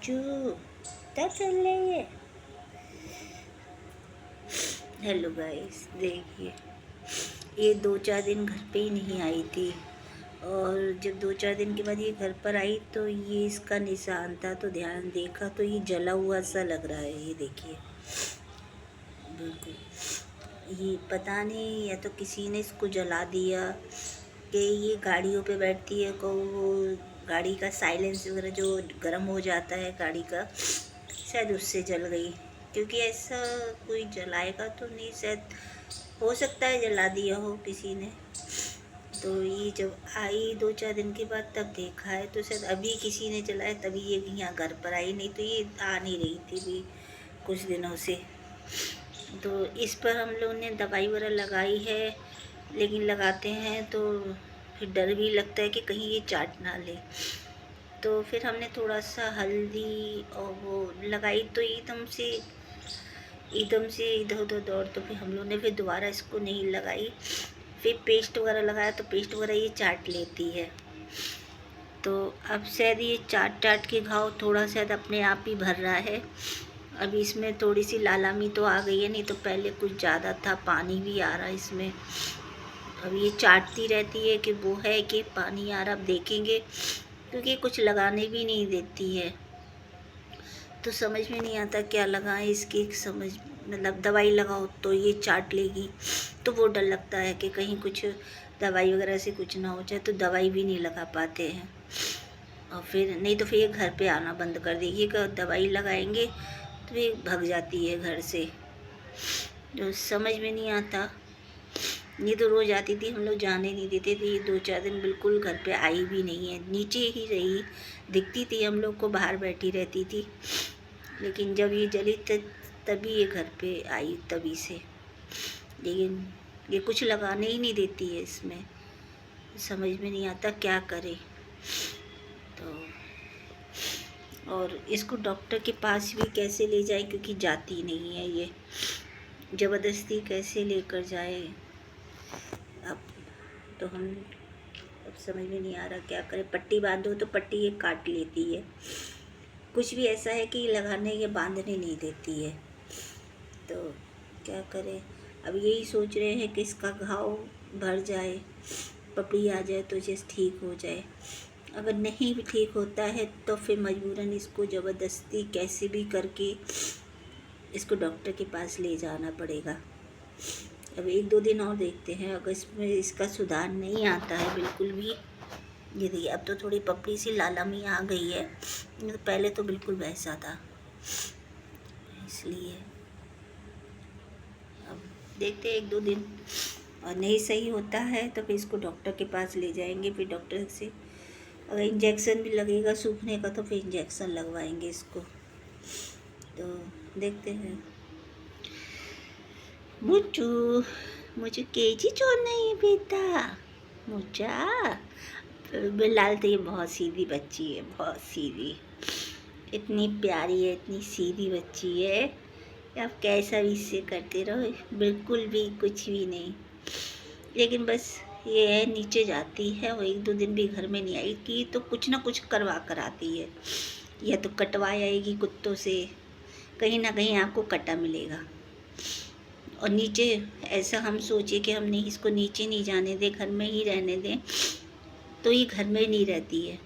मुच्चू क्या चल रही है। हेलो गाइस, देखिए ये 2-4 दिन घर पे ही नहीं आई थी और जब 2-4 दिन के बाद ये घर पर आई तो ये इसका निशान था, तो ध्यान देखा तो ये जला हुआ सा लग रहा है। ये देखिए बिल्कुल, ये पता नहीं या तो किसी ने इसको जला दिया कि ये गाड़ियों पे बैठती है को वो गाड़ी का साइलेंस वगैरह जो गर्म हो जाता है गाड़ी का, शायद उससे जल गई। क्योंकि ऐसा कोई जलाएगा तो नहीं, शायद हो सकता है जला दिया हो किसी ने। तो ये जब आई 2-4 दिन के बाद तब देखा है, तो शायद अभी किसी ने जलाया तभी ये यहाँ घर पर आई, नहीं तो ये आ नहीं रही थी भी कुछ दिनों से। तो इस पर हम लोग ने दवाई वगैरह लगाई है, लेकिन लगाते हैं तो फिर डर भी लगता है कि कहीं ये चाट ना ले। तो फिर हमने थोड़ा सा हल्दी और वो लगाई तो एकदम से इधर उधर दौड़, तो फिर हम लोग ने फिर दोबारा इसको नहीं लगाई। फिर पेस्ट वगैरह लगाया तो पेस्ट वगैरह ये चाट लेती है। तो अब शायद ये चाट के घाव थोड़ा शायद अपने आप ही भर रहा है। अभी इसमें थोड़ी सी लालामी तो आ गई है, नहीं तो पहले कुछ ज़्यादा था, पानी भी आ रहा है इसमें। अब ये चाटती रहती है कि वो है कि पानी आ रहा, अब देखेंगे। क्योंकि कुछ लगाने भी नहीं देती है तो समझ में नहीं आता क्या लगाएं इसकी, समझ मतलब दवाई लगाओ तो ये चाट लेगी, तो वो डर लगता है कि कहीं कुछ दवाई वगैरह से कुछ ना हो जाए, तो दवाई भी नहीं लगा पाते हैं। और फिर नहीं तो फिर ये घर पे आना बंद कर देगी कि दवाई लगाएंगे तो ये भाग जाती है घर से। जो समझ में नहीं आता। ये तो रोज़ आती थी, हम लोग जाने नहीं देते थे। ये 2-4 दिन बिल्कुल घर पे आई भी नहीं है, नीचे ही रही, दिखती थी हम लोग को, बाहर बैठी रहती थी। लेकिन जब ये जली तभी ये घर पे आई, तभी से। लेकिन ये कुछ लगाने ही नहीं देती है इसमें, समझ में नहीं आता क्या करे। तो और इसको डॉक्टर के पास भी कैसे ले जाए, क्योंकि जाती नहीं है ये, ज़बरदस्ती कैसे लेकर जाए। अब तो हम अब समझ में नहीं आ रहा क्या करें। पट्टी बांधो तो पट्टी ये काट लेती है, कुछ भी ऐसा है कि लगाने या बांधने नहीं देती है। तो क्या करें। अब यही सोच रहे हैं कि इसका घाव भर जाए, पपड़ी आ जाए तो जैसे ठीक हो जाए। अगर नहीं भी ठीक होता है तो फिर मजबूरन इसको ज़बरदस्ती कैसे भी करके इसको डॉक्टर के पास ले जाना पड़ेगा। अब 1-2 दिन और देखते हैं, अगर इसमें इसका सुधार नहीं आता है बिल्कुल भी। ये देखिए अब तो थोड़ी पपड़ी सी लालमी आ गई है, तो पहले तो बिल्कुल वैसा था। इसलिए अब देखते हैं 1-2 दिन, और नहीं सही होता है तो फिर इसको डॉक्टर के पास ले जाएंगे। फिर डॉक्टर से अगर इंजेक्शन भी लगेगा सूखने का तो फिर इंजेक्शन लगवाएंगे इसको। तो देखते हैं। मुझू मुझे केजी छोड़ना है बेटा, मुझा बिलाल तो ये बहुत सीधी बच्ची है, बहुत सीधी, इतनी प्यारी है, इतनी सीधी बच्ची है। आप कैसा भी इससे करते रहो, बिल्कुल भी कुछ भी नहीं। लेकिन बस ये है, नीचे जाती है और 1-2 दिन भी घर में नहीं आई कि तो कुछ ना कुछ करवा कर आती है। या तो कटवा आएगी कुत्तों से, कहीं ना कहीं आपको कटा मिलेगा। और नीचे ऐसा हम सोचे कि हम नहीं इसको नीचे नहीं जाने दें, घर में ही रहने दें, तो ये घर में नहीं रहती है।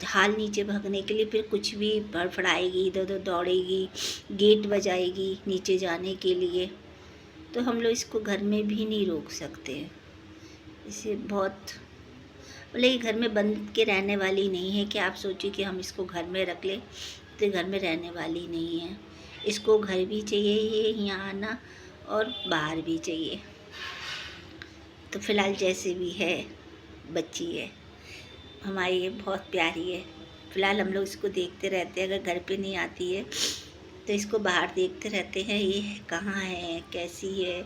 हाल नीचे भागने के लिए फिर कुछ भी फड़फड़ाएगी, इधर उधर दौड़ेगी, गेट बजाएगी नीचे जाने के लिए। तो हम लोग इसको घर में भी नहीं रोक सकते। इसे बहुत बोले कि घर में बंद के रहने वाली नहीं है, कि आप सोचिए कि हम इसको घर में रख लें तो घर में रहने वाली नहीं है। इसको घर भी चाहिए, ये यहाँ आना, और बाहर भी चाहिए। तो फ़िलहाल जैसे भी है बच्ची है हमारी, ये बहुत प्यारी है। फ़िलहाल हम लोग इसको देखते रहते हैं, अगर घर पे नहीं आती है तो इसको बाहर देखते रहते हैं, ये कहाँ है, कैसी है।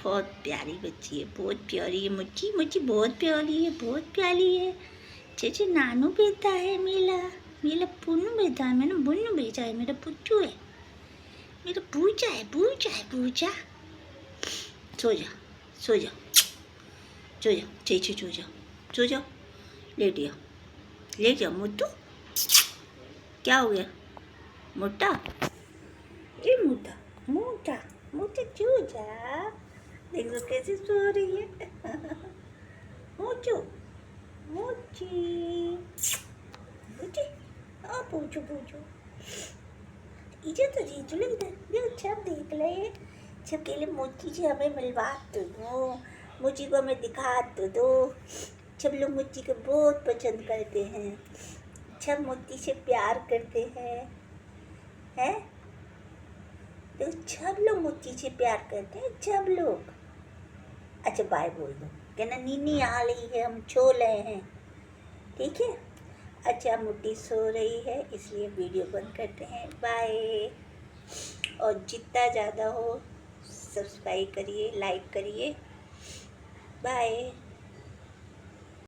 बहुत प्यारी बच्ची है, बहुत प्यारी है। मुच्ची मुच्ची बहुत प्यारी है, बहुत प्यारी है। चेचे नानू बेटा है मेरा, मेरा पुन्नू बेटा है, मेरा बुन्नू बेटा है, मेरा पुच्चू है, मेरा पूजा है, पूजा है, पूजा। सो जा, सो जा, सो जा, चेचे सो जाओ, सो जाओ, लेट जाओ, लेट जाओ मुद्दू। क्या हो गया? मोटा? ये मोटा मोटा मोटा चूजा, देख लो कैसे सो रही है। मोचू मोची मोची, हाँ पूछो पूछो, इधर तो जीजू लग इधर छप देख ले, छप के लिए मोची से हमें मिलवा तो दो, मोची को हमें दिखा तो दो। सब लोग मोची को बहुत पसंद करते हैं, सब मोची से प्यार करते हैं। तो सब लोग मोची से प्यार करते हैं, सब लोग। अच्छा बाय बोल दो, कहना नीनी आ रही है, हम सो रहे हैं, ठीक है। अच्छा मोटी सो रही है इसलिए वीडियो बंद करते हैं, बाय। और जितना ज़्यादा हो सब्सक्राइब करिए, लाइक करिए, बाय।